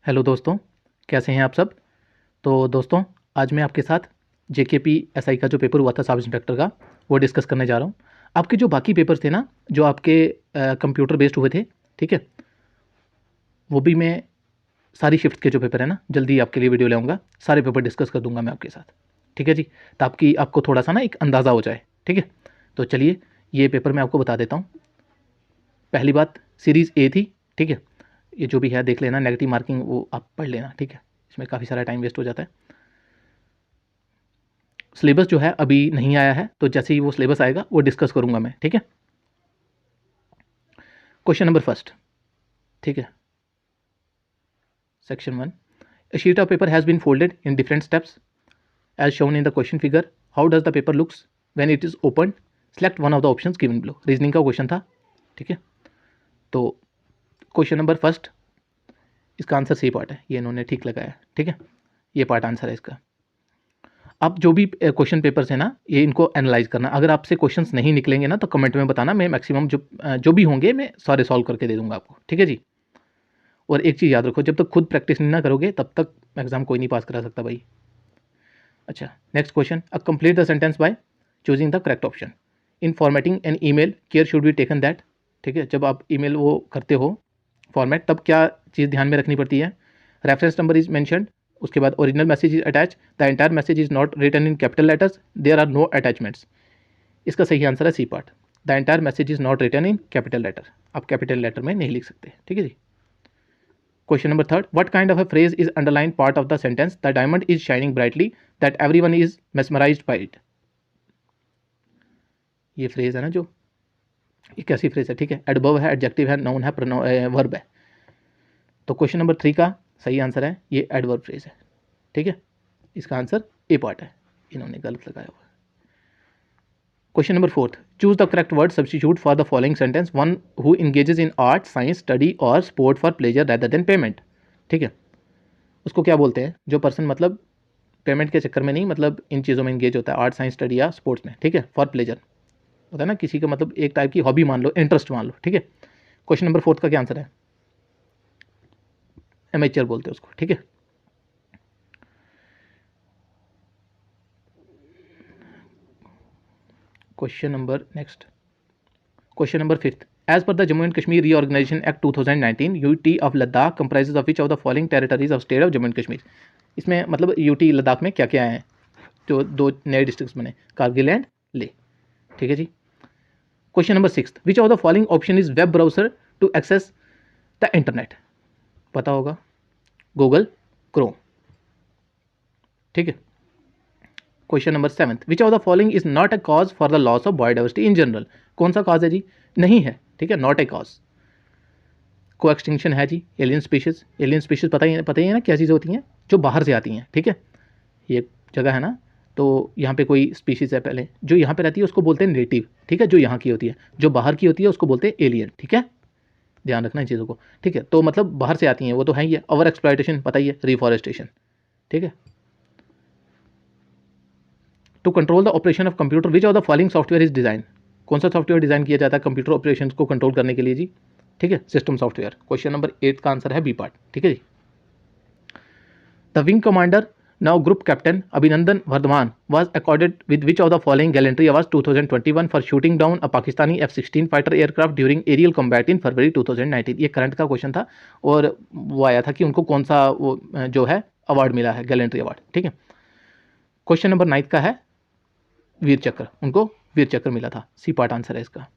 Hello दोस्तों, कैसे हैं आप सब। तो दोस्तों, आज मैं आपके साथ जेकेपी एसआई का जो पेपर हुआ था सब इंस्पेक्टर का, वो डिस्कस करने जा रहा हूँ। आपके जो बाकी पेपर थे ना, जो आपके कंप्यूटर बेस्ड हुए थे, ठीक है, वो भी मैं सारी शिफ्ट के जो पेपर है ना, जल्दी आपके लिए वीडियो ले आऊँगा, सारे पेपर डिस्कस कर दूंगा मैं आपके साथ, ठीक है जी। तो आपको थोड़ा सा ना एक अंदाज़ा हो जाए, ठीक है। तो चलिए, ये पेपर मैं आपको बता देता हूँ। पहली बात, सीरीज़ ए थी, ठीक है। ये जो भी है देख लेना, नेगेटिव मार्किंग वो आप पढ़ लेना, ठीक है। इसमें काफ़ी सारा टाइम वेस्ट हो जाता है। सिलेबस जो है अभी नहीं आया है, तो जैसे ही वो सिलेबस आएगा वो डिस्कस करूंगा मैं, ठीक है। क्वेश्चन नंबर फर्स्ट, ठीक है। Section 1, a sheet of paper has been folded in different steps as shown in the question figure. How does the paper looks when it is opened? Select one of the options given below. Reasoning का question था, ठीक है। तो question number first, इसका answer C part है, ये इन्होंने ठीक लगाया, ठीक है। ये पार्ट आंसर है इसका। आप जो भी क्वेश्चन पेपर्स है ना, ये इनको एनालाइज करना। अगर आपसे क्वेश्चंस नहीं निकलेंगे ना, तो कमेंट में बताना, मैं मैक्सिमम जो भी होंगे मैं सारे सॉल्व करके दे दूंगा आपको, ठीक है जी। और एक चीज़ याद रखो, जब तक खुद प्रैक्टिस नहीं ना करोगे तब तक एग्जाम कोई नहीं पास करा सकता भाई। अच्छा, next question, complete the sentence by choosing the correct option. In formatting an email care should be taken that, ठीक है। जब आप ईमेल वो करते हो फॉर्मेट, तब क्या चीज़ ध्यान में रखनी पड़ती है? रेफरेंस नंबर इज मैंशनड, उसके बाद original message is attach, the entire message is not written in capital letters, there are no attachments. इसका सही आंसर है C part, the entire message is not written in capital letter. आप capital letter में नहीं लिख सकते, ठीक है जी। Question number third, what kind of a phrase is underline part of the sentence, the diamond is shining brightly that everyone is mesmerised bye it. ये phrase है ना, जो ये कैसी फ्रेज है, ठीक है। एडवर्ब है, एडजेक्टिव है, नाउन है, वर्ब है। तो क्वेश्चन नंबर 3 का सही आंसर है ये एडवर्ब फ्रेज है, ठीक है। इसका आंसर ए पार्ट है, इन्होंने गलत लगाया हुआ। Question number 4, choose the correct word substitute for the following sentence, one who engages in art, science, study और sport for pleasure rather than payment, ठीक है। उसको क्या बोलते हैं? जो पर्सन मतलब पेमेंट के चक्कर में नहीं, मतलब इन चीज़ों में इंगेज होता है, आर्ट, साइंस, स्टडी या स्पोर्ट्स में, ठीक है, फॉर प्लेजर होता है ना, किसी का मतलब एक टाइप की हॉबी मान लो, इंटरेस्ट मान लो, ठीक है। क्वेश्चन नंबर 4 का क्या आंसर है? एमेचर बोलते हैं उसको, ठीक है। Question number next, question number 5, as per the Jammu and Kashmir reorganisation act 2019, UT of Ladakh comprises of which of the following territories of state of Jammu and Kashmir. इसमें मतलब यूटी लद्दाख में क्या क्या है, जो 2 नए डिस्ट्रिक्ट्स बने, कारगिल एंड ले, ठीक है जी। Question number 6, which of the following option is web browser to access the internet. पता होगा, गूगल क्रोम, ठीक है। Question number 7, which of the following is not a cause for the loss of biodiversity in general. कौन सा cause है जी? नहीं है, ठीक है, नॉट ए कॉज। को एक्सटिंक्शन है जी, एलियन स्पीशीज। एलियन स्पीशीज पता ही है ना क्या चीज़ें होती हैं, जो बाहर से आती हैं, ठीक है। ये जगह है ना, तो यहाँ पे कोई स्पीशीज़ है, पहले जो यहाँ पे रहती है उसको बोलते हैं नेटिव, ठीक है, जो यहाँ की होती है। जो बाहर की होती है उसको बोलते हैं एलियन, ठीक है। ध्यान रखना इन चीज़ों को, ठीक है। तो मतलब बाहर से आती हैं वो तो है ही है। ओवर एक्सप्लॉयटेशन पता ही है, रिफॉरेस्टेशन, ठीक है। To control the operation of computer, which of the following software is design. कौन सा सॉफ्टवेयर डिजाइन किया जाता है कंप्यूटर ऑपरेशन को कंट्रोल करने के लिए जी? ठीक है, सिस्टम सॉफ्टवेयर। क्वेश्चन नंबर 8 का आंसर है बी पार्ट, ठीक है जी। The wing commander now group captain Abhinandan Varthaman was accorded with which of the following gallantry awards 2021 for shooting down a Pakistani F-16 fighter aircraft during aerial combat in February 2019। ये current का question था, और वो आया था कि उनको कौन सा वो जो है अवार्ड मिला है, गैलेंट्री अवार्ड, ठीक है। क्वेश्चन नंबर 9 का है वीर चक्र, उनको वीर चक्र मिला था, सी पार्ट आंसर है इसका।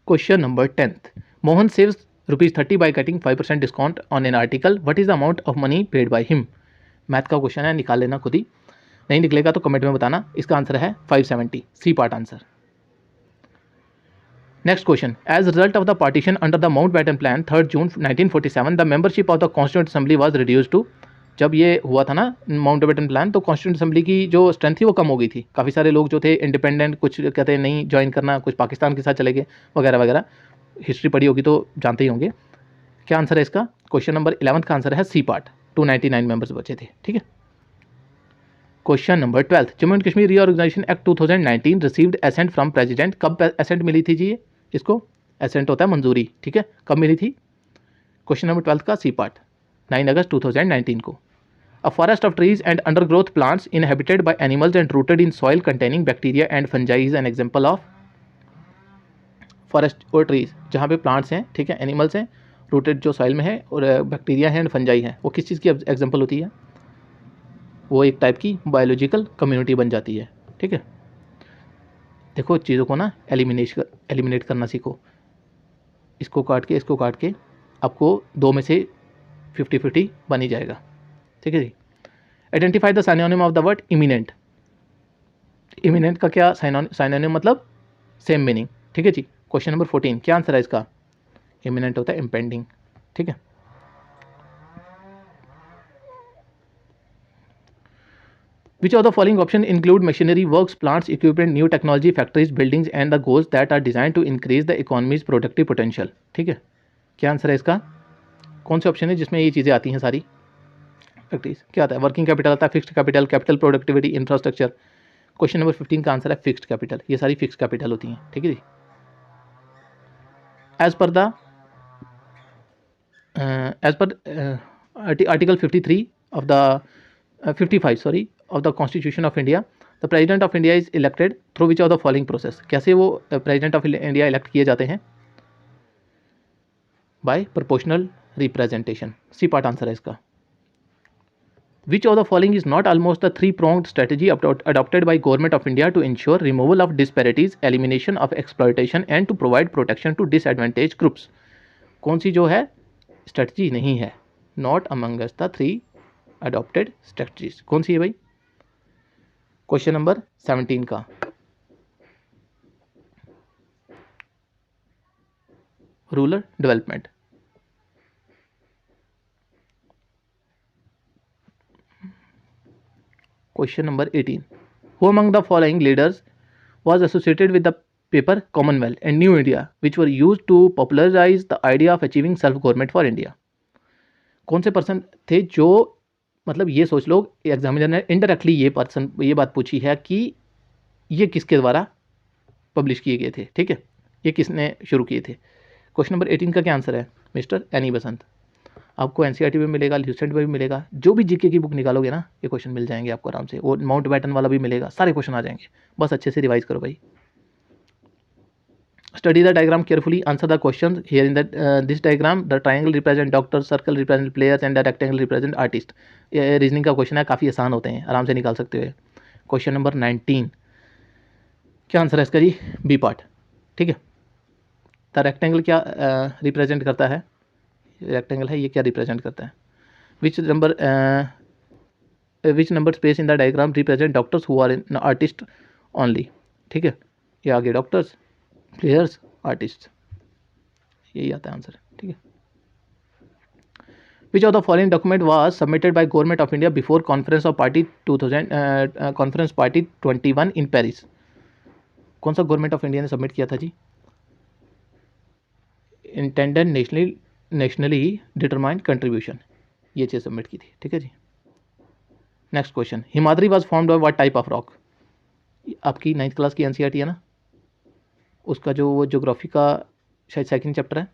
Question number 10, Mohan saves ₹30 by getting 5% discount on an article, what is the amount of money paid by him. Math का क्वेश्चन है, निकाल लेना खुद ही, नहीं निकलेगा तो कमेंट में बताना। इसका आंसर है 570, C part answer. Next question, as result of the partition under the Mountbatten plan 3 June 1947 the membership of the constituent assembly was reduced to. जब ये हुआ था ना माउंटबेटन प्लान, तो कॉन्स्टिट्यूंट असेंबली की जो स्ट्रेंथ थी वो कम हो गई थी। काफ़ी सारे लोग जो थे इंडिपेंडेंट, कुछ कहते हैं नहीं ज्वाइन करना, कुछ पाकिस्तान के साथ चले गए वगैरह वगैरह। हिस्ट्री पढ़ी होगी तो जानते ही होंगे। क्या आंसर है इसका? क्वेश्चन नंबर 11 का आंसर है सी पार्ट, 299 मेंबर्स बचे थे, ठीक है। Question number 12, Jammu and Kashmir reorganisation act 2019 received assent from president. कब एसेंट मिली थी जी? इसको एसेंट होता है मंजूरी, ठीक है। कब मिली थी? क्वेश्चन नंबर 12 का सी पार्ट 9 अगस्त 2019 को। A forest of trees and undergrowth plants inhabited by animals and rooted in soil containing bacteria and fungi is an example of. Forest और ट्रीज जहाँ पे प्लांट्स हैं, ठीक है, एनिमल्स हैं, रूटेड जो सॉइल में है, और बैक्टीरिया हैं एंड फंजाई हैं, वो किस चीज़ की एग्जांपल होती है? वो एक टाइप की बायोलॉजिकल कम्युनिटी बन जाती है, ठीक है। देखो चीज़ों को ना एलिमिनेट करना सीखो। इसको काट के आपको दो में से 50-50 बन ही जाएगा, ठीक है जी। Identify the synonym of the word imminent. Imminent का क्या साइनोनिम मतलब सेम मीनिंग, ठीक है जी। क्वेश्चन नंबर 14 क्या आंसर है इसका? इमिनेंट होता है इम्पेंडिंग, ठीक है। Which of the following option include machinery, works, plants, equipment, new technology, factories, buildings and the goals that are designed to increase the economy's productive potential? ठीक है, क्या आंसर है इसका? कौन से ऑप्शन है जिसमें ये चीज़ें आती हैं सारी? फैक्ट्रीज क्या आता है? वर्किंग कैपिटल आता है, fixed capital, capital productivity, infrastructure. Question number 15 का आंसर है फिक्स्ड कैपिटल। ये सारी फिक्स्ड कैपिटल होती हैं, ठीक है जी। As per article 53 of the 55 sorry of the constitution of India, the president of India is elected through which of the following process. कैसे वो प्रेजिडेंट ऑफ इंडिया इलेक्ट किए जाते हैं? By proportional representation. C part answer है इसका। Which of the following is not almost the three-pronged strategy adopted by Government of India to ensure removal of disparities, elimination of exploitation and to provide protection to disadvantaged groups? कौन सी जो है strategy नहीं है? Not among us the three adopted strategies। कौन सी है भाई? Question number 17 का rural development. Question number 18. Who among the following leaders was associated with the paper Commonwealth and New India, which were used to popularize the idea of achieving self-government for India? कौन से person थे जो, मतलब ये सोच लो examiner ने indirectly ये बात पूछी है कि ये किसके द्वारा पब्लिश किए गए थे, ठीक है, ये किसने शुरू किए थे? क्वेश्चन नंबर 18 का क्या आंसर है? मिस्टर एनी बसंत। आपको एनसीईआरटी में मिलेगा, ल्यूसेंट में भी मिलेगा, जो भी जीके की बुक निकालोगे ना ये क्वेश्चन मिल जाएंगे आपको आराम से। वो माउंट बैटन वाला भी मिलेगा, सारे क्वेश्चन आ जाएंगे, बस अच्छे से रिवाइज करो भाई। Study the diagram carefully, answer the question here in this diagram. The triangle represent doctor, circle represent players and the rectangle represent artist. ये रीजनिंग का क्वेश्चन है, काफ़ी आसान होते हैं, आराम से निकाल सकते हो। क्वेश्चन नंबर 19 क्या आंसर है इसका जी? बी पार्ट, ठीक है। द रेक्टेंगल क्या रिप्रेजेंट करता है? रेक्टेंगल है, ये क्या रिप्रेजेंट करता है? Which number space in the diagram represent doctors who are in artist only, ठीक है। ये आगे डॉक्टर्स, प्लेयर्स, आर्टिस्ट, यही आता है आंसर, ठीक है। Which of the following document was submitted by government of India before conference of party 21 in Paris? कौन सा गवर्नमेंट ऑफ इंडिया ने सबमिट किया था जी? इंटेंडेड नेशनली डिटरमाइंड कंट्रीब्यूशन, ये चीज़ सबमिट की थी, ठीक है जी। Next question, Himadri was formed by what type of rock? आपकी 9th क्लास की एनसीईआरटी है ना, उसका जो वो ज्योग्राफी का शायद सेकंड चैप्टर है,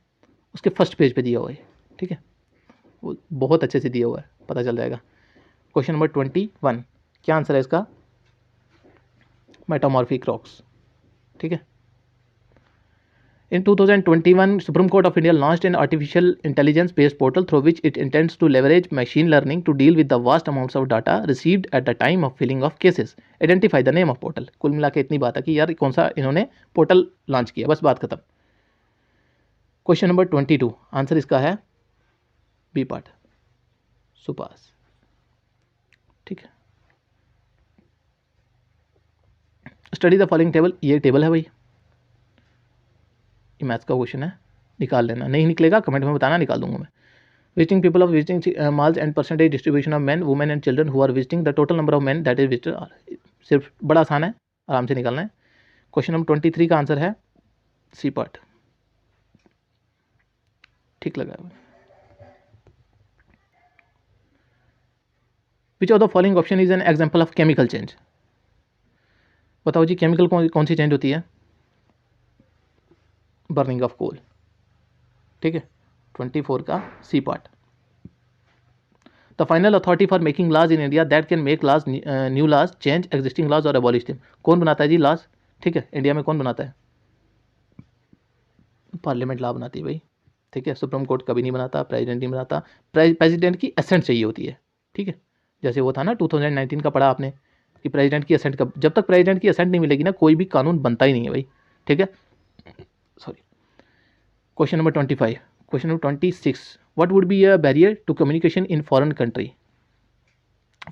उसके फर्स्ट पेज पे दिया हुआ है, ठीक है, वो बहुत अच्छे से दिया हुआ है, पता चल जाएगा। क्वेश्चन नंबर 21 क्या आंसर है इसका? मेटामॉर्फिक रॉक्स, ठीक है। In 2021, Supreme Court of India launched an artificial intelligence-based portal through which it intends to leverage machine learning to deal with the vast amounts of data received at the time of filling of cases. Identify the name of portal. कुल मिला के इतनी बात है कि यार कौन सा इन्होंने पोर्टल लॉन्च किया, बस बात खत्म। क्वेश्चन नंबर 22 आंसर इसका है बी पार्ट, सुपास, ठीक है। स्टडी द फॉलोइंग टेबल, ये टेबल है भाई, ये मैथ्स का क्वेश्चन है, निकाल लेना, नहीं निकलेगा कमेंट में बताना, निकाल दूंगा मैं। Visiting people of visiting malls and percentage distribution of men, women and children who are visiting, the total number of men that is visited. सिर्फ बड़ा आसान है, आराम से निकालना है। क्वेश्चन नंबर 23 का आंसर है सी पार्ट, ठीक लगा है। Which of the following option is an example of chemical change? बताओ जी, केमिकल कौन सी चेंज होती है? बर्निंग ऑफ कोल, ठीक है। 24 का C part. The final authority for making laws in India that can make laws, new laws, change existing laws और abolish them. कौन बनाता है जी लॉज? ठीक है, इंडिया में कौन बनाता है? पार्लियामेंट लॉ बनाती है भाई। ठीक है, सुप्रीम कोर्ट कभी नहीं बनाता, प्रेसिडेंट नहीं बनाता। प्रेसिडेंट की असेंट चाहिए होती है। ठीक है, जैसे वो था ना 2019 का पढ़ा आपने कि प्रेसिडेंट की असेंट, का जब तक प्रेसिडेंट की असेंट नहीं मिलेगी ना कोई भी कानून बनता ही नहीं है भाई। ठीक है, sorry. Question number 25। Question number 26, what would be a barrier to communication in foreign country?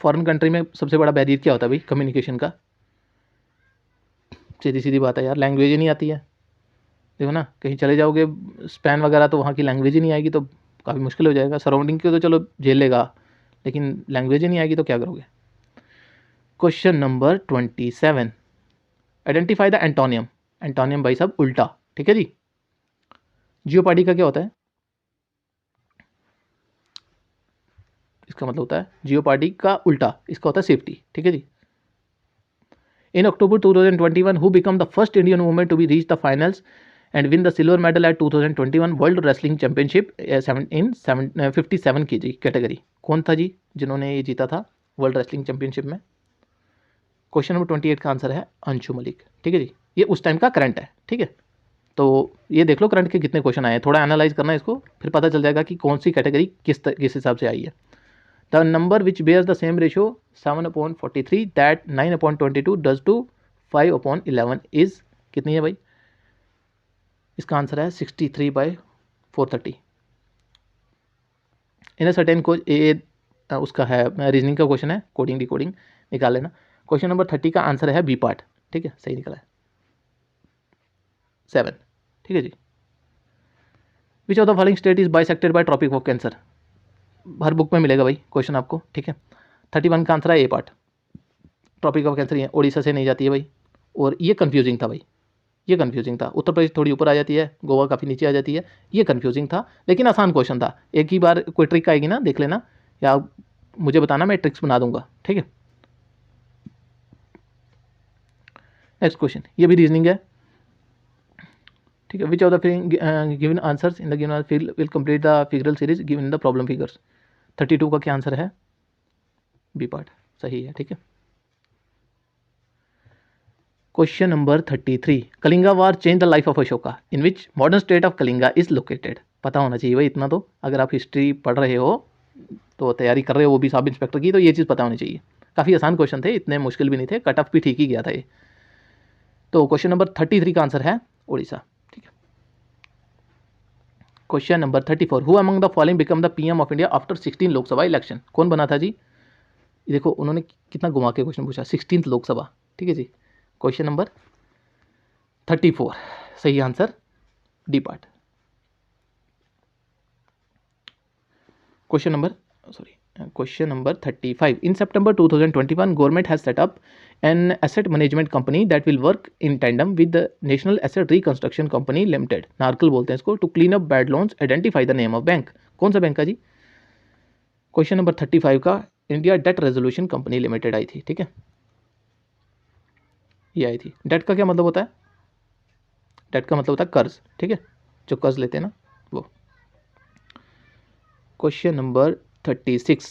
Foreign country में सबसे बड़ा बैरियर क्या होता है भाई कम्युनिकेशन का? सीधी सीधी बात है यार, लैंग्वेज ही नहीं आती है। देखो ना, कहीं चले जाओगे स्पेन वगैरह तो वहाँ की लैंग्वेज ही नहीं आएगी तो काफ़ी मुश्किल हो जाएगा। सराउंडिंग की तो चलो झेल लेगा, लेकिन लैंग्वेज ही नहीं आएगी तो क्या करोगे? Question number 27, identify the antonym. Antonym भाई साहब उल्टा। ठीक है जी। जियोपार्डी का क्या होता है? इसका मतलब होता है जियोपार्डी का उल्टा, इसका होता है सेफ्टी। ठीक है जी। In October 2021 who become the first Indian women to be reach the finals and win the silver medal at 2021 world wrestling championship इन 57 kg कैटेगरी? कौन था जी जिन्होंने ये जीता था वर्ल्ड रेसलिंग चैंपियनशिप में? क्वेश्चन नंबर 28 का आंसर है अंशु मलिक। ठीक है जी, ये उस टाइम का करंट है। ठीक है, तो ये देख लो करंट के कितने क्वेश्चन आए हैं, थोड़ा एनालाइज करना है इसको, फिर पता चल जाएगा कि कौन सी कैटेगरी किस हिसाब से आई है। The number which bears the same ratio 7/43 that 9/22 does to 5/11 is कितनी है भाई? इसका आंसर है 63/430। इन सर्टेन को ये उसका है रीजनिंग का क्वेश्चन है, कोडिंग डिकोडिंग निकाल लेना। क्वेश्चन नंबर 30 का आंसर है बी पार्ट। ठीक है, सही निकला है 7। ठीक है जी। Which of the following state is bisected by tropic of cancer? हर बुक में मिलेगा भाई क्वेश्चन आपको। ठीक है, 31 का आंसर है A part. Tropic of cancer ये उड़ीसा से नहीं जाती है भाई, और ये कन्फ्यूजिंग था भाई, ये कन्फ्यूजिंग था। उत्तर प्रदेश थोड़ी ऊपर आ जाती है, गोवा काफ़ी नीचे आ जाती है, ये कन्फ्यूजिंग था लेकिन आसान क्वेश्चन था। एक ही बार कोई ट्रिक आएगी ना देख लेना, या मुझे बताना, मैं ट्रिक्स बना दूंगा। ठीक है, नेक्स्ट क्वेश्चन, ये भी रीजनिंग है। ठीक है, which of the given answers in the given will complete the figural series given the problem figures? 32 का क्या आंसर है? बी पार्ट सही है। ठीक है, question number 33, Kalinga war change the life of Ashoka in which modern state of Kalinga is located? पता होना चाहिए भाई इतना तो, अगर आप हिस्ट्री पढ़ रहे हो तो तैयारी कर रहे हो वो भी सब इंस्पेक्टर की, तो ये चीज़ पता होनी चाहिए। काफ़ी आसान क्वेश्चन थे, इतने मुश्किल भी नहीं थे, कट ऑफ भी ठीक ही गया था ये। तो क्वेश्चन नंबर 33 का आंसर है उड़ीसा। ठीक है, question number 34, who among the following become the PM of India after 16 Lok Sabha election? कौन बना था जी? देखो उन्होंने कितना घुमा के क्वेश्चन पूछा, 16th लोकसभा। ठीक है जी, क्वेश्चन नंबर 34 सही answer D part. Question number 35, in September 2021 government has set up an asset management company that will work in tandem with the National Asset Reconstruction Company Limited, NARCL बोलते हैं इसको, to clean up bad loans, identify the name of bank? कौन सा bank का जी? Question number 35 का India debt resolution company limited आई थी। ठीक है, ये आई थी। डेट का क्या मतलब होता है? डेट का मतलब होता है कर्ज। ठीक है, जो कर्ज लेते हैं ना वो। Question number 36,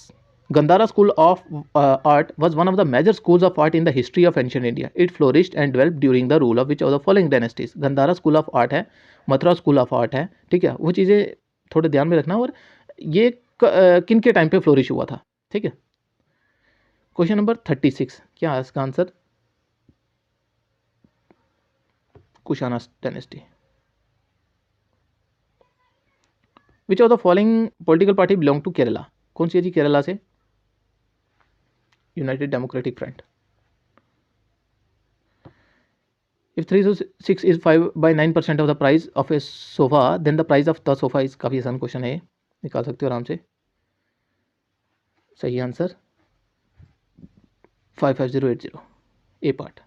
Gandhara School of Art was one of the major schools of art in the history of ancient India. It flourished and developed during the rule of which of the following dynasties? Gandhara School of Art है, Mathura school of art है। ठीक है, वो चीज़ें थोड़े ध्यान में रखना, और ये किन के टाइम पे फ्लोरिश हुआ था? ठीक है, क्वेश्चन नंबर 36 क्या है इसका answer? Kushana dynasty. Which of the following political party belong to Kerala? कौन सी है जी केरला से? United Democratic Front. If 306 is 5/9% of the price of a sofa then the price of the sofa is? काफ़ी आसान क्वेश्चन है, निकाल सकते हो आराम से। सही आंसर 55080 ए पार्ट।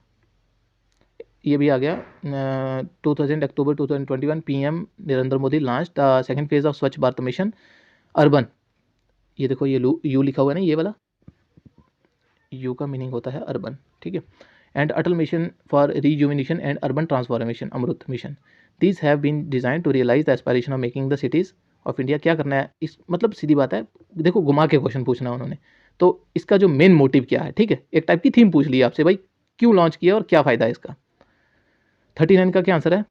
ये भी आ गया। 2000 अक्टूबर 2021 PM Narendra Modi launch the second phase of स्वच्छ भारत मिशन अर्बन। ये देखो ये यू लिखा हुआ है ना, ये वाला यू का मीनिंग होता है अर्बन। ठीक है, and Atal mission for rejuvenation and urban transformation AMRUT mission, these have been design to realise the aspiration of making the cities of India क्या करना है, इस मतलब सीधी बात है, देखो घुमा के क्वेश्चन पूछना है उन्होंने, तो इसका जो मेन मोटिव क्या है, ठीक है, एक टाइप की थीम पूछ ली आपसे, भाई क्यों लॉन्च किया और क्या फ़ायदा है इसका। 39 का क्या आंसर है,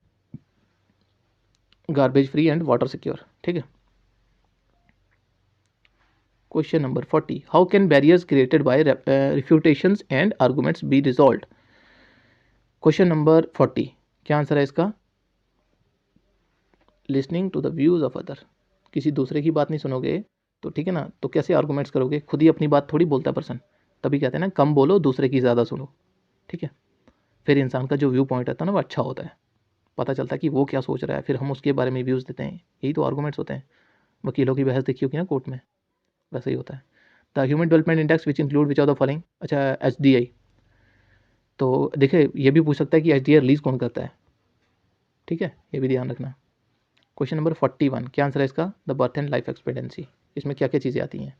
garbage free and water secure, ठीक है। Question number 40, how can barriers created by refutations and arguments be resolved. Question number 40 क्या आंसर है इसका, listening to the views of other, किसी दूसरे की बात नहीं सुनोगे तो ठीक है ना, तो कैसे आर्गूमेंट्स करोगे, खुद ही अपनी बात थोड़ी बोलता है पर्सन, तभी कहते हैं ना कम बोलो दूसरे की ज़्यादा सुनो, ठीक है। फिर इंसान का जो व्यू पॉइंट रहता है ना वो अच्छा होता है, पता चलता है कि वो क्या सोच रहा है, फिर हम उसके बारे में व्यूज़ देते हैं, यही तो आर्गूमेंट्स होते हैं। वकीलों की बहस देखी होगी ना कोर्ट में, वैसे ही होता है। The human development index which include which of the following, अच्छा HDI, तो देखिए ये भी पूछ सकता है कि HDI रिलीज़ कौन करता है, ठीक है, ये भी ध्यान रखना। क्वेश्चन नंबर 41 क्या आंसर है इसका, the birth and life expectancy, इसमें क्या क्या चीज़ें आती हैं।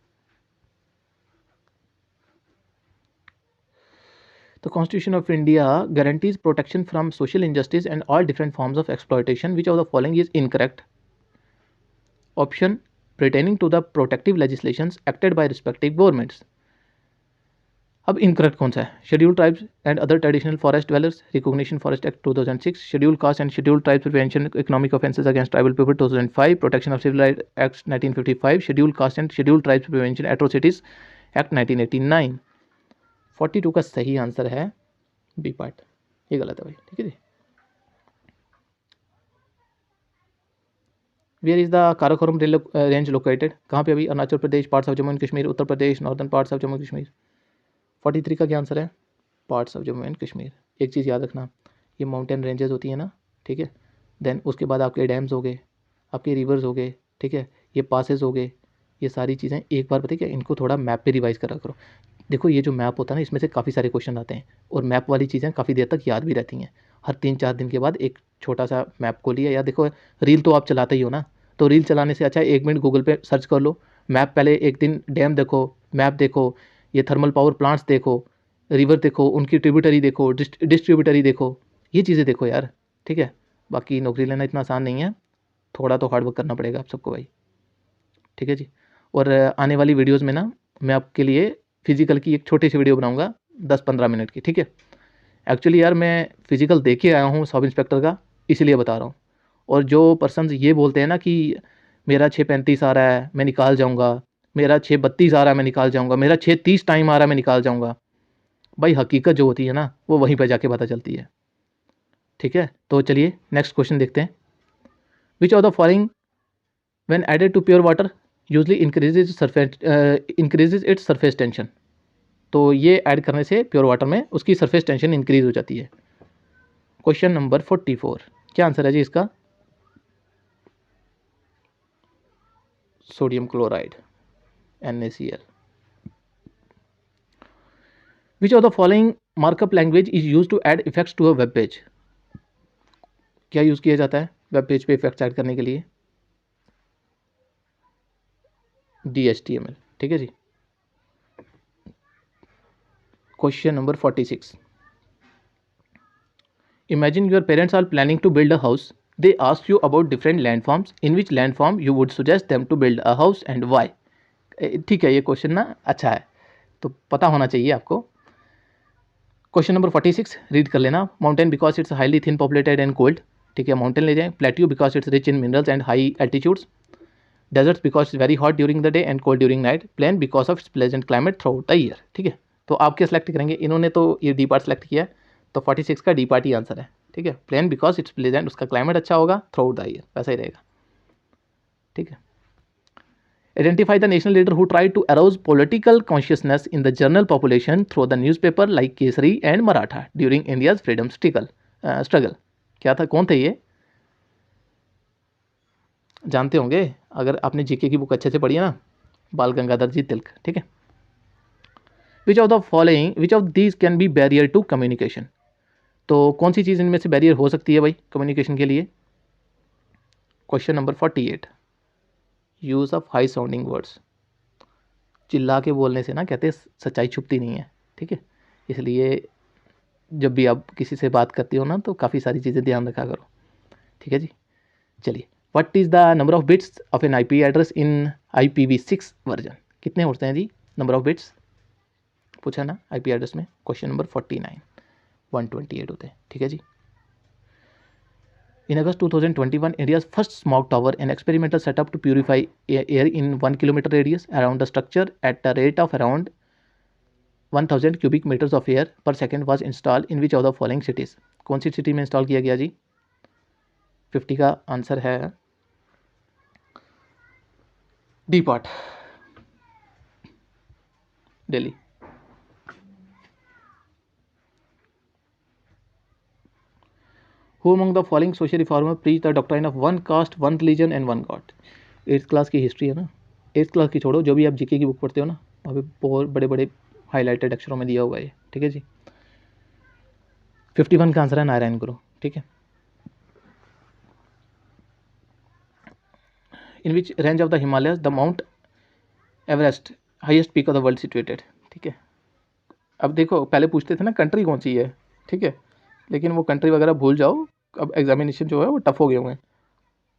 The Constitution of India guarantees protection from social injustice and all different forms of exploitation. Which of the following is incorrect? Option pertaining to the protective legislations acted by respective governments. अब incorrect कौन सा है, schedule tribes and other traditional forest dwellers, recognition forest act 2006, schedule caste and schedule tribes prevention economic offences against tribal people 2005, protection of civil right act 1955, schedule caste and schedule tribes prevention atrocities act 1989। 42 का सही answer है B part, ये गलत है भाई, ठीक है जी। Where is the Karakoram range located, कहाँ पे अभी, Arunachal Pradesh, parts of Jammu and Kashmir, Uttar Pradesh, northern parts of Jammu and Kashmir. 43 का क्या आंसर है, parts of Jammu and Kashmir. एक चीज़ याद रखना, ये माउंटेन रेंजेस होती हैं ना, ठीक है, देन उसके बाद आपके डैम्स हो गए, आपके रिवर्स हो गए, ठीक है, ये पासेस हो गए, ये सारी चीज़ें एक बार पता है क्या, इनको थोड़ा मैप पे रिवाइज करा करो। देखो ये जो मैप होता है ना, इसमें से काफ़ी सारे क्वेश्चन आते हैं, और मैप वाली चीज़ें काफ़ी देर तक याद भी रहती हैं। हर 3-4 दिन के बाद एक छोटा सा मैप को लिया, या देखो रील तो आप चलाते ही हो ना, तो रील चलाने से अच्छा 1 मिनट गूगल पे सर्च कर लो, मैप पहले एक दिन डैम देखो, मैप देखो, ये थर्मल पावर प्लांट्स देखो, रिवर देखो, उनकी ट्रिब्यूटरी देखो, डिस्ट्रीब्यूटरी देखो, ये चीज़ें देखो यार, ठीक है। बाकी नौकरी लेना इतना आसान नहीं है, थोड़ा तो हार्ड वर्क करना पड़ेगा आप सबको भाई, ठीक है जी। और आने वाली वीडियोज़ में ना मैं आपके लिए फिजिकल की एक छोटी सी वीडियो बनाऊंगा 10-15 मिनट की, ठीक है। एक्चुअली यार मैं फिजिकल दे के आया हूँ सब इंस्पेक्टर का, इसलिए बता रहा हूँ। और जो पर्सन ये बोलते हैं ना कि मेरा 6:35 आ रहा है मैं निकाल जाऊँगा, मेरा 6:32 आ रहा है मैं निकाल जाऊँगा, मेरा 6:30 टाइम आ रहा है मैं निकाल जाऊँगा, भाई हकीकत जो होती है ना वो वहीं पर जाके पता चलती है, ठीक है। तो चलिए नेक्स्ट क्वेश्चन देखते हैं। Which of the following when added to pure water usually increases its surface tension, तो ये ऐड करने से प्योर वाटर में उसकी सरफेस टेंशन इंक्रीज हो जाती है। क्वेश्चन नंबर 44 क्या आंसर है जी इसका, sodium chloride NaCl। Which of the following markup language is use to add effects to a web page, क्या यूज़ किया जाता है वेब पेज पे इफेक्ट्स ऐड करने के लिए, DHTML, ठीक है जी। Question number 46, imagine your parents are planning to build a house, they ask you about different landforms, in which landform you would suggest them to build a house and why। ठीक है, ये question ना अच्छा है, तो पता होना चाहिए आपको। क्वेश्चन नंबर 46 रीड कर लेना, mountain because it's highly thin populated and cold, ठीक है, माउंटेन ले जाएं। Plateau because it's rich in minerals and high altitudes. Deserts because it's very hot during the day and cold during night. Plain because of its pleasant climate throughout the year, ठीक है। तो आप क्या select करेंगे, इन्होंने तो ये D part select किया है, तो 46 का डी पार्ट ही आंसर है, ठीक है। प्लेन बिकॉज इट्स प्लेजेंट, उसका क्लाइमेट अच्छा होगा थ्रू आउट द ईयर, वैसा ही रहेगा, ठीक है। Identify the national leader who tried to arouse political consciousness in the general population through the newspaper like Kesari and Maratha during India's freedom struggle। क्या था, कौन थे ये, जानते होंगे अगर आपने जीके की बुक अच्छे से पढ़ी है ना, बाल गंगाधर जी तिलक, ठीक है। Which of the following, which of these can be barrier to communication, तो कौन सी चीज़ इनमें से बैरियर हो सकती है भाई कम्युनिकेशन के लिए। Question number 48, use of high sounding words, चिल्ला के बोलने से ना कहते सच्चाई छुपती नहीं है, ठीक है। इसलिए जब भी आप किसी से बात करते हो ना तो काफ़ी सारी चीज़ें ध्यान रखा करो, ठीक है जी। चलिए what is the number of bits of an IP address in IPv6 version? कितने होते हैं जी नंबर ऑफ बिट्स? पूछा ना IP एड्रेस में, क्वेश्चन नंबर 49, 128 होते हैं, ठीक है जी। In August 2021, India's first smog tower, an experimental setup to purify air in 1 kilometer radius around the structure at a rate of around 1000 cubic meters of air per second, was installed in which of the following cities? कौन सी city में install किया गया जी? 50 का answer है D part, Delhi. Who among the following social reformer preached the doctrine of one caste, one religion and one God? 8th class की history है ना, 8th class की छोड़ो, जो भी आप जीके की बुक पढ़ते हो ना, वहाँ पे बहुत बड़े बड़े हाईलाइटेड अक्षरों में दिया हुआ है, ठीक है जी। 51 का आंसर है नारायण गुरु, ठीक है। In which range of the Himalayas the mount Everest highest peak of the world situated, ठीक है। अब देखो, पहले पूछते थे ना कंट्री कौन सी है, ठीक है, लेकिन वो कंट्री वगैरह भूल जाओ, अब एग्जामिनेशन जो है वो टफ हो गए हुए हैं।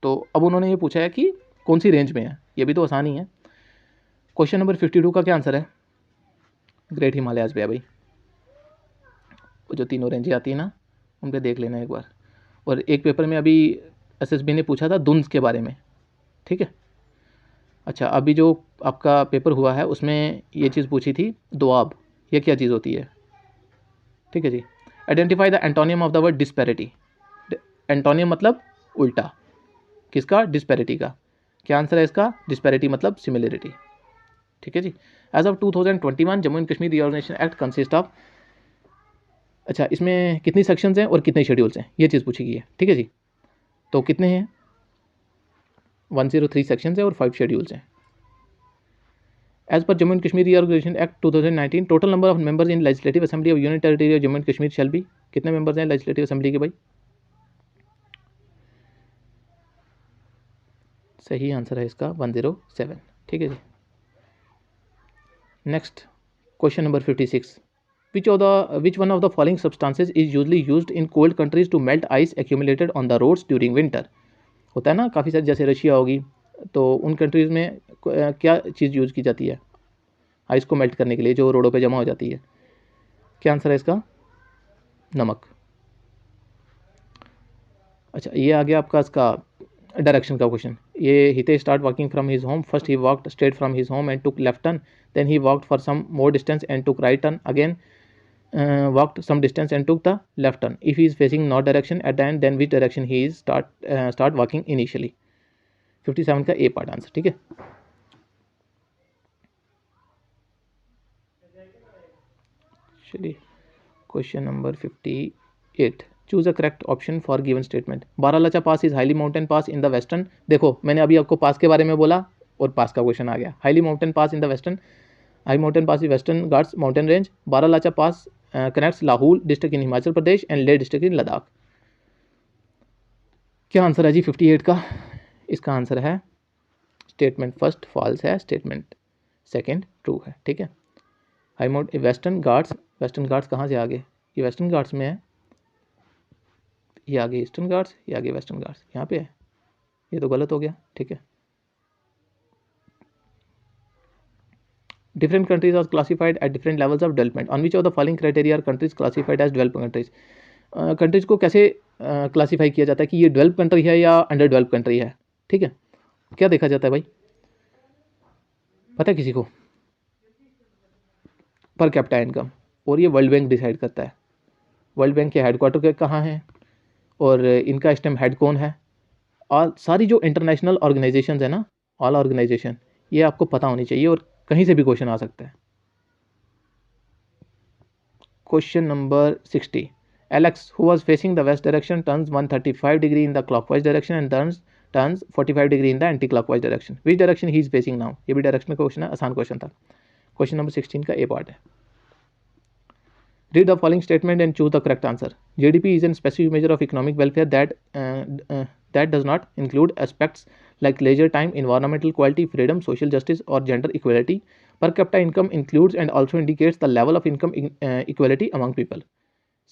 तो अब उन्होंने ये पूछा है कि कौन सी रेंज में है, ये भी तो आसान ही है। क्वेश्चन नंबर 52 का क्या आंसर है? ग्रेट हिमालयाज पे है भाई, वो जो तीनों रेंजें आती है ना, उन पर देख लेना एक बार। और एक पेपर में अभी SSB ने पूछा था दुन्स के बारे में, ठीक है। अच्छा, अभी जो आपका पेपर हुआ है उसमें ये चीज़ पूछी थी दोआब, ये क्या चीज़ होती है, ठीक है जी। Identify the antonym of the word disparity. Antonym मतलब उल्टा, किसका? डिस्पैरिटी का। क्या आंसर है इसका? डिस्पैरिटी मतलब सिमिलरिटी, ठीक है जी। As of 2021 Jammu and Kashmir reorganisation act consist of, अच्छा इसमें कितनी सेक्शंस हैं और कितने शेड्यूल्स हैं, ये चीज़ पूछी गई है, ठीक है जी। तो कितने हैं? 103 सेक्शंस हैं और 5 शेड्यूल्स हैं। एज पर Jammu and Kashmir reorganisation act 2019 total number of members in legislative assembly of union territory of Jammu and Kashmir shall be, कितने मेंबर्स हैं लेजिस्लेटिव असेंबली के भाई? सही आंसर है इसका 107, ठीक है जी। Next question number 56, which one of the following substances is usually used in cold countries to melt ice accumulated on the roads during winter? होता है ना काफ़ी सारी, जैसे रशिया होगी, तो उन कंट्रीज़ में क्या चीज़ यूज़ की जाती है आइस को मेल्ट करने के लिए जो रोडों पे जमा हो जाती है? क्या आंसर है इसका? नमक। अच्छा, ये आ गया आपका इसका डायरेक्शन का क्वेश्चन। ये Hitesh start walking from his home, first he walked straight from his home and took left turn, then he walked for some more distance and took right turn, again walked some distance and took the left turn. If he is facing north direction at the end, then which direction he is start walking initially? 57 का A part answer, ठीक है। चलिए question number 58, choose a correct option for given statement. Baralacha pass is highly mountain pass in the western, देखो मैंने अभी आपको पास के बारे में बोला और पास का क्वेश्चन आ गया। Highly mountain pass in the western, high mountain pass is western Ghats mountain range. Baralacha pass connects Lahaul district in Himachal Pradesh and Leh district in Ladakh. क्या आंसर है जी 58 का? इसका आंसर है स्टेटमेंट फर्स्ट फॉल्स है, स्टेटमेंट सेकंड ट्रू है, ठीक है। हाई माउंट वेस्टर्न घाट्स कहाँ से आगे? ये वेस्टर्न घाट्स में है, ये आगे ईस्टर्न घाट्स, ये आगे वेस्टर्न घाट्स, यहाँ पे है, ये तो गलत हो गया, ठीक है। Different countries are classified at different levels of development. On which of the following criteria are countries classified as developed countries? Countries को कैसे क्लासीफाई किया जाता है कि ये डेवलप कंट्री है या अंडर डेवलप कंट्री है, ठीक है। क्या देखा जाता है भाई, पता है किसी को? पर कैपिटा इनकम, और ये वर्ल्ड बैंक डिसाइड करता है। वर्ल्ड बैंक के हेडक्वार्टर कहाँ हैं और इनका इस टाइम हेड कौन है, और सारी जो इंटरनेशनल ऑर्गेनाइजेशन है ना, ऑल ऑर्गेनाइजेशन, ये आपको पता होनी चाहिए और कहीं से भी क्वेश्चन आ सकता है। Question number 60, Alex, who was facing the west direction, turns 135 degree in the clockwise direction and turns 45 degree in the anti-clockwise direction. Which direction he is facing now? ये भी डायरेक्शन का क्वेश्चन है, आसान question था। Question number 16 का A part है। Read the following statement and choose the correct answer. GDP is a specific measure of economic welfare that does not include aspects like leisure time, environmental quality, freedom, social justice, or gender equality. Per capita income includes and also indicates the level of income equality among people.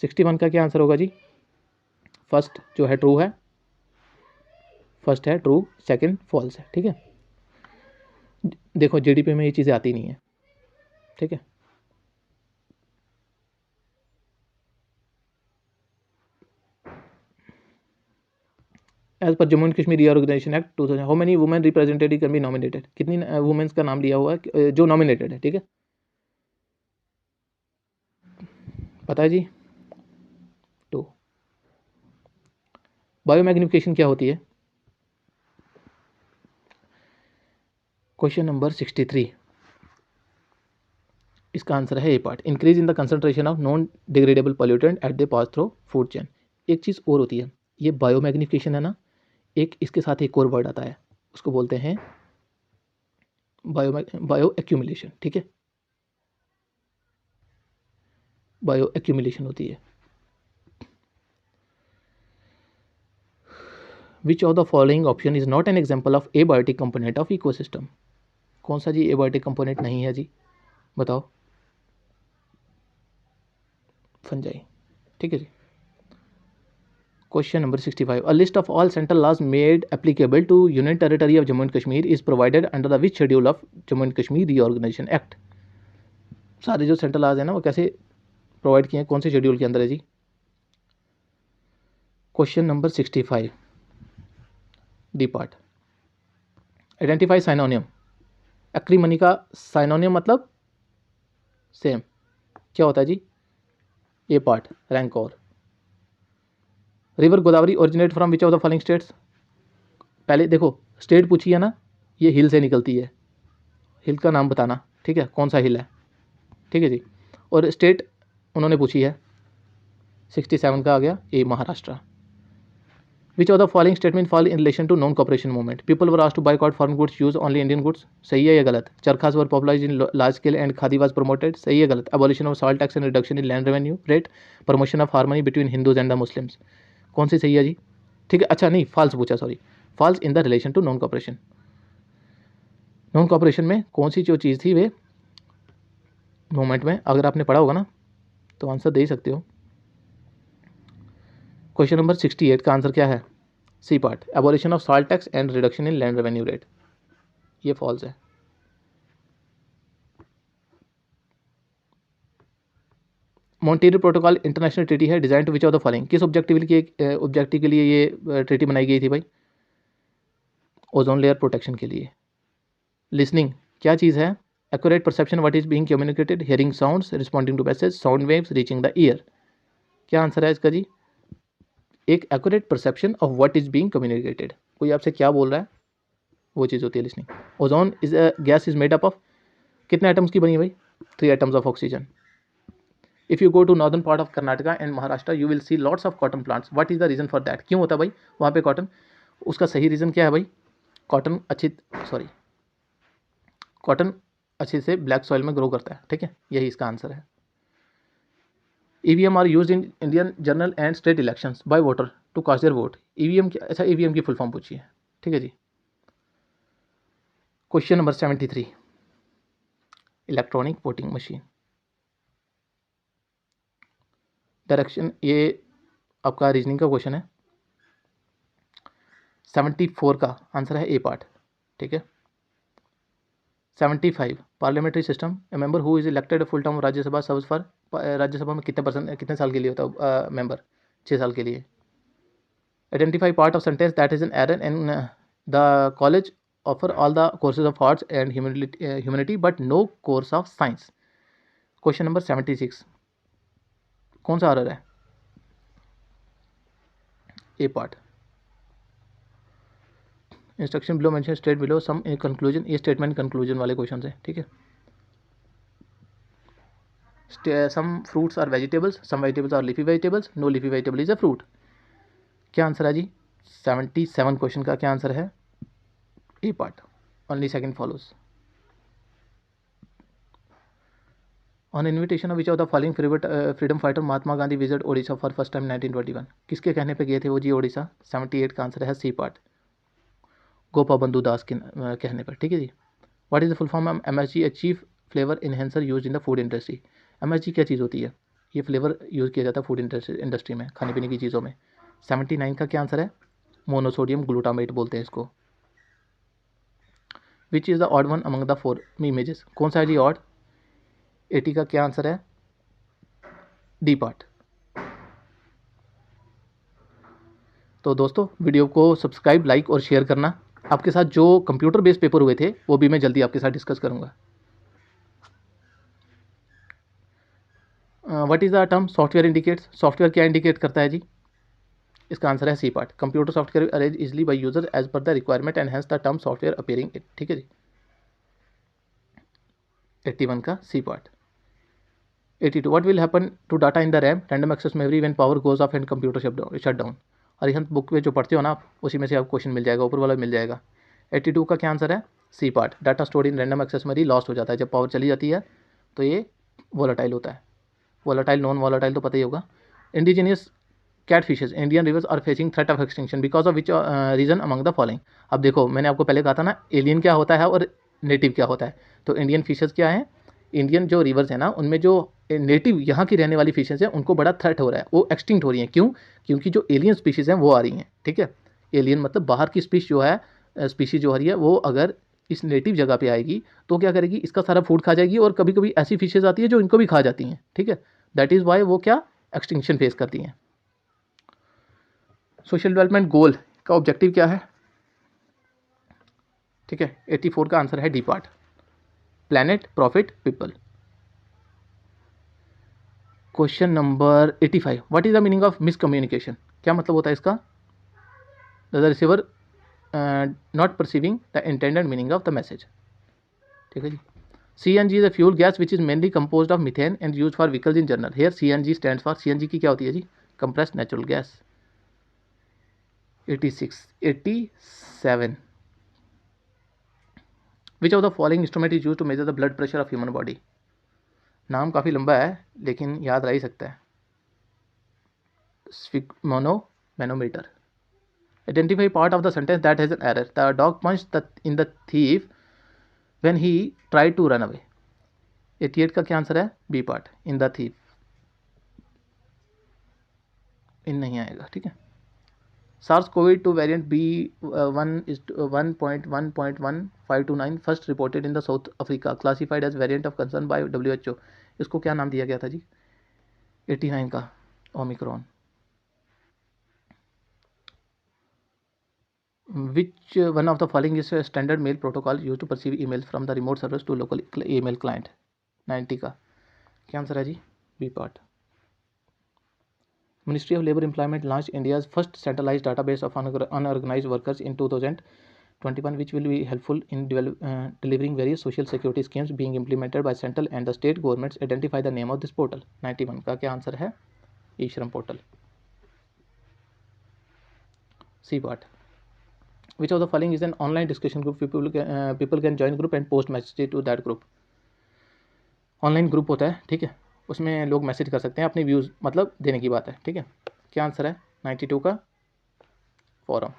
61 का क्या answer होगा जी? First जो है true है, first है true, second false है, ठीक है। देखो जीडीपी में ये चीज़ें आती नहीं है, ठीक है। एज पर Jammu and Kashmir reorganisation act 2000, how many women representative can be nominated, कितनी वुमेन्स का नाम लिया हुआ है जो नॉमिनेटेड है, ठीक है। पता है जी, 2। बायोमैग्निफिकेशन क्या होती है? क्वेश्चन नंबर 63, इसका आंसर है A part, increase in the concentration of non degradable pollutant at the pass through food chain. एक चीज़ और होती है, ये बायोमैग्निफिकेशन है ना, एक इसके साथ एक और वर्ड आता है, उसको बोलते हैं बायो एक्यूमुलेशन, ठीक है। बायो एक्यूमुलेशन होती है। Which of the following option is not an example of abiotic component of ecosystem? कौन सा जी एबायोटिक कंपोनेंट नहीं है जी, बताओ। फंजाई, ठीक है जी। Question number 65, a list of all central laws made applicable to union territory of Jammu and Kashmir is provided under the which schedule of Jammu and Kashmir reorganisation act? सारे जो सेंट्रल लॉज है ना वो कैसे प्रोवाइड किए हैं, कौन से शेड्यूल के अंदर है जी? Question number 65, D part, identify synonym. Acrimony का साइनोनियम मतलब सेम, क्या होता है जी? A part, rancour. River Godavari originate from which of the following states? पहले देखो स्टेट पूछी है ना, ये हिल से निकलती है, हिल का नाम बताना, ठीक है, कौन सा हिल है, ठीक है जी। और स्टेट उन्होंने पूछी है, 67 का आ गया A, Maharashtra. Which of the following statement fall in relation to non cooperation movement? People were asked to boycott foreign goods, use only Indian goods, सही है या गलत? Charkhas were popularised in large scale and khadi was promoted, सही है गलत? Abolition of salt tax and reduction in land revenue rate, promotion of harmony between Hindus and the Muslims, कौन सी सही है जी? ठीक है, अच्छा नहीं, फॉल्स पूछा, sorry, false in the relation to non cooperation. Non cooperation में कौन सी जो चीज़ थी वे मूवमेंट में, अगर आपने पढ़ा होगा ना तो आंसर दे ही सकते हो। क्वेश्चन नंबर 68 का आंसर क्या है? C part, abolition of salt tax and reduction in land revenue rate, ये फॉल्स है। मॉन्ट्रियल प्रोटोकॉल इंटरनेशनल ट्रीटी है, design to which of the following, किस ऑब्जेक्टिव के लिए ये ट्रीटी बनाई गई थी भाई? ओजोन लेयर प्रोटेक्शन के लिए। लिसनिंग क्या चीज़ है? Accurate perception what is being communicated, hearing sounds, responding to message, sound waves reaching the ear, क्या आंसर है इसका जी? एक accurate perception of what is being communicated, कोई आपसे क्या बोल रहा है वो चीज़ होती है listening. Ozone is a gas is made up of, कितने एटम्स की बनी है भाई? 3 atoms of oxygen. If you go to northern part of Karnataka and Maharashtra you will see lots of cotton plants, what is the reason for that? क्यों होता है भाई वहाँ पे कॉटन? उसका सही रीज़न क्या है भाई? कॉटन कॉटन अच्छे से ब्लैक सॉइल में ग्रो करता है, ठीक है, यही इसका आंसर है। EVM are used in Indian general and state elections by voter to cast their vote, EVM की, अच्छा ईवीएम की फुल फॉर्म पूछी है, ठीक है जी। Question number 73, electronic voting machine. Direction, ये आपका रीजनिंग का क्वेश्चन है। 74 का आंसर है ए पार्ट, ठीक है। 75, parliamentary system, A member who is elected full term Rajya Sabha serves for, Rajya Sabha में कितने साल के लिए होता है मेंबर? 6 साल के लिए। Identify part of sentence that is an error in the college offer all the courses of arts and humanity but no course of science. Question number 76, कौन सा एरर है? A part, instruction below mention state below some in conclusion, ये statement conclusion वाले question है, ठीक है। Some fruits are vegetables, some vegetables are leafy vegetables, no leafy vegetable is a fruit, क्या answer है जी? 77 क्वेश्चन का क्या आंसर है? A part, only second follows. On invitation of which of the following freedom fighter Mahatma Gandhi visit Odisha for first time 1921, किसके कहने पे गए थे वो जी ओडिशा? 78 का आंसर है सी पार्ट, गोपा बंधु दास के कहने पर, ठीक है जी। What is the full form MSG, a chief flavour enhancer use in the food industry, MSG क्या चीज़ होती है? ये फ्लेवर यूज़ किया जाता है फूड इंडस्ट्री में, खाने पीने की चीज़ों में। 79 का क्या आंसर है? मोनोसोडियम ग्लूटामेट बोलते हैं इसको। Which is the odd one among the 4 images, कौन सा है जी ऑड? 80 का क्या आंसर है? D part. तो दोस्तों वीडियो को सब्सक्राइब, लाइक और शेयर करना। आपके साथ जो कंप्यूटर बेस्ड पेपर हुए थे वो भी मैं जल्दी आपके साथ डिस्कस करूंगा। What is the term software indicates, software क्या इंडिकेट करता है जी? इसका आंसर है C part. Computer software arrange easily by user as per the requirement and hence the term software appearing it. ठीक है जी, 81 का C part. 82 what will happen to data in the RAM random access memory when power goes off and computer shut down. Arihant book में जो पढ़ते हो ना आप, उसी में से आपको क्वेश्चन मिल जाएगा, ऊपर वाला मिल जाएगा। 82 का क्या आंसर है? C part. Data stored in random access memory lost हो जाता है जब पावर चली जाती है, तो ये वोलाटाइल होता है। वोलाटाइल, नॉन वोलाटाइल तो पता ही होगा। Indigenous catfishes Indian rivers are facing threat of extinction because of which reason among the following. अब देखो मैंने आपको पहले कहा था ना एलियन क्या होता है और नेटिव क्या होता है। तो इंडियन फिशेज क्या है, इंडियन जो रिवर्स है ना उनमें जो नेटिव यहाँ की रहने वाली फिशेज हैं उनको बड़ा थ्रेट हो रहा है, वो एक्सटिंक्ट हो रही हैं। क्यों? क्योंकि जो एलियन स्पीशीज़ हैं वो आ रही हैं। ठीक है, एलियन मतलब बाहर की स्पीश जो है, स्पीशीज जो आ रही है वो अगर इस नेटिव जगह पे आएगी तो क्या करेगी, इसका सारा फूड खा जाएगी और कभी कभी ऐसी फिशेज आती है जो इनको भी खा जाती हैं। ठीक है, दैट इज़ वाई वो क्या एक्सटिंक्शन फेस करती हैं। सोशल डेवलपमेंट गोल का ऑब्जेक्टिव क्या है? ठीक है, 84 का आंसर है D part, planet, profit, people. Question number 85 what is the meaning of miscommunication, क्या मतलब होता है इसका? The receiver not perceiving the intended meaning of the message. ठीक है जी। CNG is a fuel gas which is mainly composed of methane and use for vehicles in general. Here CNG stands for, CNG की क्या होती है जी? Compressed natural gas. 87 which of the following instrument is use to measure the blood pressure of human body. नाम काफ़ी लंबा है लेकिन याद रह ही सकता है। Manometer. Identify part of the sentence that has an error. The dog punched in the thief when he tried to run away. 88 का क्या आंसर है? B part, in the thief. In नहीं आएगा। ठीक है, SARS-CoV-2 variant B1.1.1.1529 first reported in the South Africa, classified as variant of concern by WHO। इसको क्या नाम दिया गया था जी? 89 का Omicron. Which one of the following is a standard mail protocol used to perceive emails from the remote servers to local email client? 90 का क्या answer है जी? B part. Ministry of Labour Employment launched India's first centralized database of unorganized workers in 2021, which will be helpful in delivering various social security schemes being implemented by central and the state governments. Identify the name of this portal. 91 का क्या answer है? E Shram portal. C part. Which of the following is an online discussion group? People can join group and post messages to that group. Online group होता है, ठीक है, उसमें लोग message कर सकते हैं अपने व्यूज़, मतलब देने की बात है। ठीक है, क्या आंसर है? 92 का forum,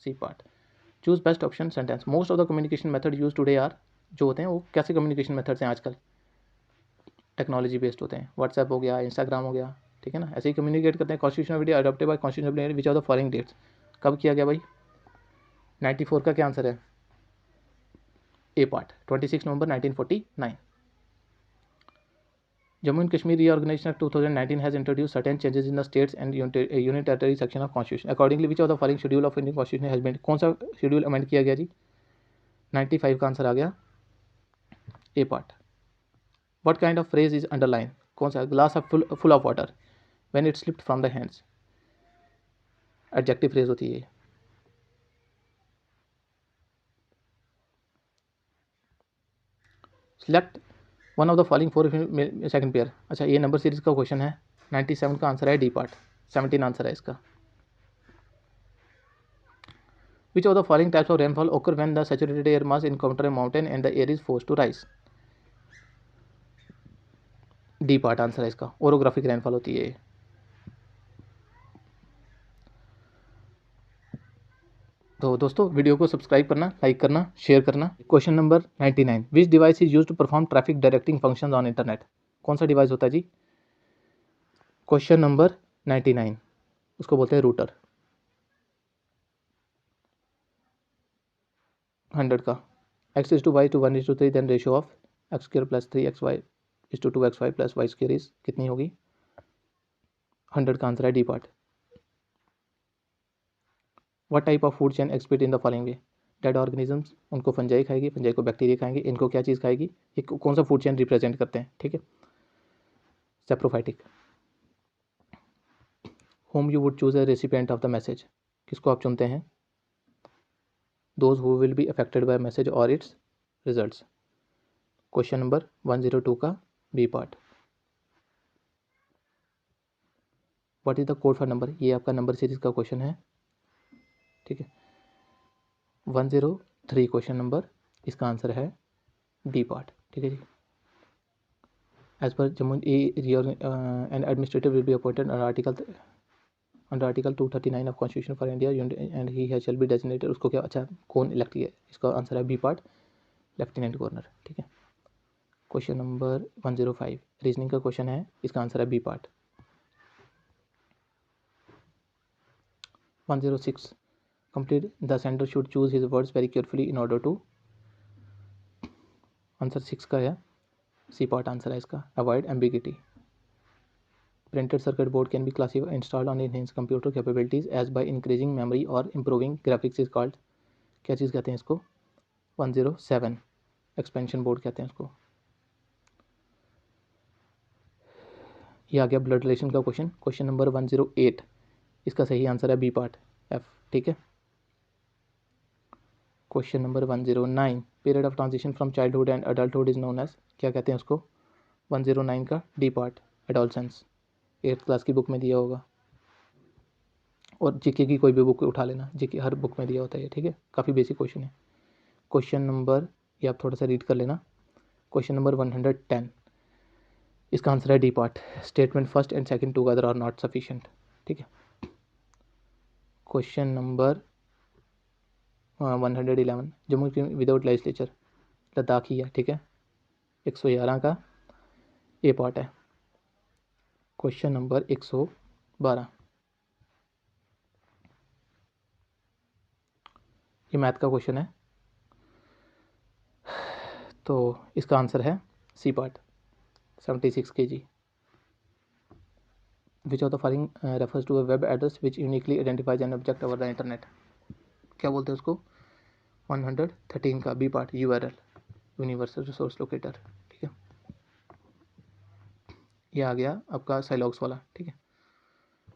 C part. Choose best option sentence. Most of the communication method use today are, जो होते हैं वो कैसे कम्युनिकेशन मेथड्स हैं आजकल? टेक्नोलॉजी बेस्ड होते हैं। व्हाट्सएप हो गया, इंस्टाग्राम हो गया, ठीक है ना, ऐसे ही कम्युनिकेट करते हैं। Constitution video adopted by constitution which are the following dates, कब किया गया भाई? 94 का क्या आंसर है? ए पार्ट, 26 नवंबर 1949। Jammu and Kashmir Reorganization Act 2019 has introduced certain changes in the states and union territory section of Constitution. Accordingly, which of the following schedule of Indian Constitution has been, कौन सा schedule amend किया गया जी? 95 का answer आ गया, A part. What kind of phrase is underline, कौन सा? Glass full of water when it slipped from the hands, adjective phrase होती है ये। Select one of the following four second pair. अच्छा, ये नंबर सीरीज का क्वेश्चन है। 97 का आंसर है डी पार्ट, 17 आंसर है इसका। Which of the following types of rainfall occur when the saturated air mass encounter a mountain and the air is forced to rise? D part answer है इसका, orographic rainfall होती है। तो दोस्तों video को subscribe करना, लाइक करना, share करना। Question number 99 which device is use to perform traffic directing functions on internet, कौन सा डिवाइस होता है जी? क्वेश्चन नंबर 99, उसको बोलते हैं रूटर। 100 का x is to y to 1 is to 3 then ratio of x square plus 3xy is to 2xy plus y square is कितनी होगी 100 का आंसर है D part. What type of food chain expect in the following way, dead organisms, उनको fungi खाएगी, fungi को bacteria खाएंगे, इनको क्या चीज़ खाएगी, ये कौन सा फूड चेन रिप्रेजेंट करते हैं, ठीक है, saprophytic. Whom you would choose a recipient of the message, किसको आप चुनते हैं, those who will be affected by message और इट्स रिजल्ट्स। क्वेश्चन नंबर 102 का B part. What is the code for number, ये आपका नंबर सीरीज का question है, ठीक है। 103 क्वेश्चन नंबर, इसका आंसर है डी पार्ट, ठीक है जी। एज पर Jammu an administrator will be appointed under article 239 of constitution for India and he shall be designated, उसको क्या, अच्छा कौन इलेक्ट किया, इसका आंसर है बी पार्ट, लेफ्टिनेंट गवर्नर, ठीक है। क्वेश्चन नंबर 105 रीजनिंग का क्वेश्चन है, इसका आंसर है B part. 106 complete the sender should choose his words very carefully in order to, answer 6 का है सी पार्ट आंसर है इसका, avoid ambiguity. Printed circuit board can be classified installed on enhance computer capabilities as by increasing memory और improving graphics is called, क्या चीज़ कहते हैं इसको, 107 एक्सपेंशन बोर्ड कहते हैं इसको। ये आ गया ब्लड रिलेशन का क्वेश्चन। क्वेश्चन नंबर 108, इसका सही आंसर है बी पार्ट एफ, ठीक है। Question number 109 period of transition from childhood and adulthood is known as, क्या कहते हैं उसको, 109 का D part adolescence, 8th class की बुक में दिया होगा, और जीके की कोई भी बुक उठा लेना, जीके हर बुक में दिया होता है, ठीक है, काफ़ी बेसिक क्वेश्चन है। क्वेश्चन नंबर, ये आप थोड़ा सा रीड कर लेना, क्वेश्चन नंबर 110, इसका आंसर है D part, statement first and second together are not sufficient, ठीक है। Question number 111 Jammu without legislature Ladakh ही है, ठीक है, 111 का ए पार्ट है। क्वेश्चन नंबर 112, ये मैथ का क्वेश्चन है, तो इसका आंसर है C part 76 kg। Which of the following refers to a web address which uniquely identifies an object over the internet, क्या बोलते हैं उसको, 113 का B part URL, universal resource locator, ठीक है। ये आ गया आपका साइलॉग्स वाला, ठीक है।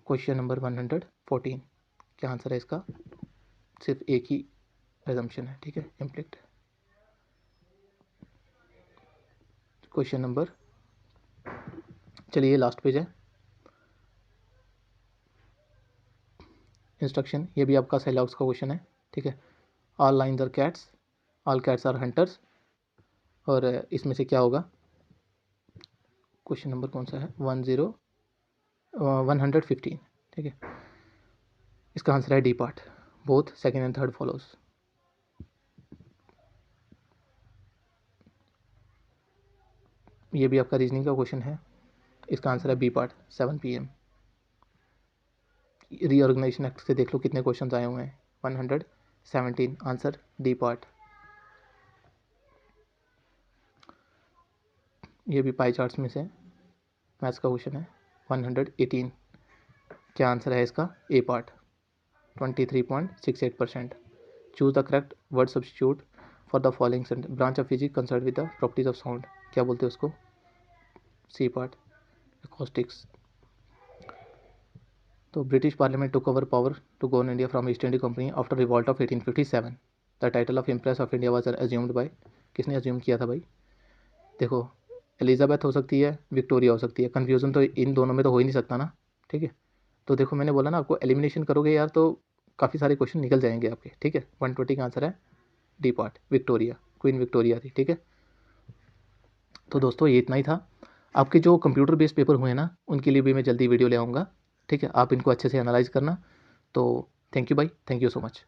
क्वेश्चन नंबर 114, क्या आंसर है इसका, सिर्फ एक ही एजम्पशन है, ठीक है, इम्प्लिक्ट। क्वेश्चन नंबर, चलिए लास्ट पेज है, इंस्ट्रक्शन, ये भी आपका साइलॉग्स का क्वेश्चन है, ठीक है। All lions are cats, all cats are hunters, और इसमें से क्या होगा, क्वेश्चन नंबर कौन सा है, 115, ठीक है, इसका आंसर है D part, both second and third follows. ये भी आपका रीजनिंग का क्वेश्चन है, इसका आंसर है B part 7 PM। Reorganisation act से देख लो कितने क्वेश्चंस आए हुए हैं, 117, आंसर डी पार्ट। ये भी पाई चार्ट्स में से मैथ्स का क्वेश्चन है, 118, क्या आंसर है इसका, A part 23.68%। Choose the correct word substitute for the following sentence, branch of physics concern with the properties of sound, क्या बोलते हैं उसको, सी पार्ट एकॉस्टिक्स। तो British parliament took over power to govern India from East India company after revolt of 1857। The title of empress of India was assumed by, किसने assume किया था भाई, देखो एलिजाबेथ हो सकती है, विक्टोरिया हो सकती है, कन्फ्यूज़न तो इन दोनों में तो हो ही नहीं सकता ना, ठीक है। तो देखो मैंने बोला ना आपको, एलिमिनेशन करोगे यार तो काफ़ी सारे क्वेश्चन निकल जाएंगे आपके, ठीक है। 120 का आंसर है D part, Victoria, queen Victoria थी, ठीक है। तो दोस्तों ये इतना ही था, आपके जो कंप्यूटर बेस्ड पेपर हुए ना उनके लिए भी मैं जल्दी वीडियो ले आऊँगा, ठीक है। आप इनको अच्छे से एनालाइज करना, तो थैंक यू भाई, थैंक यू सो मच।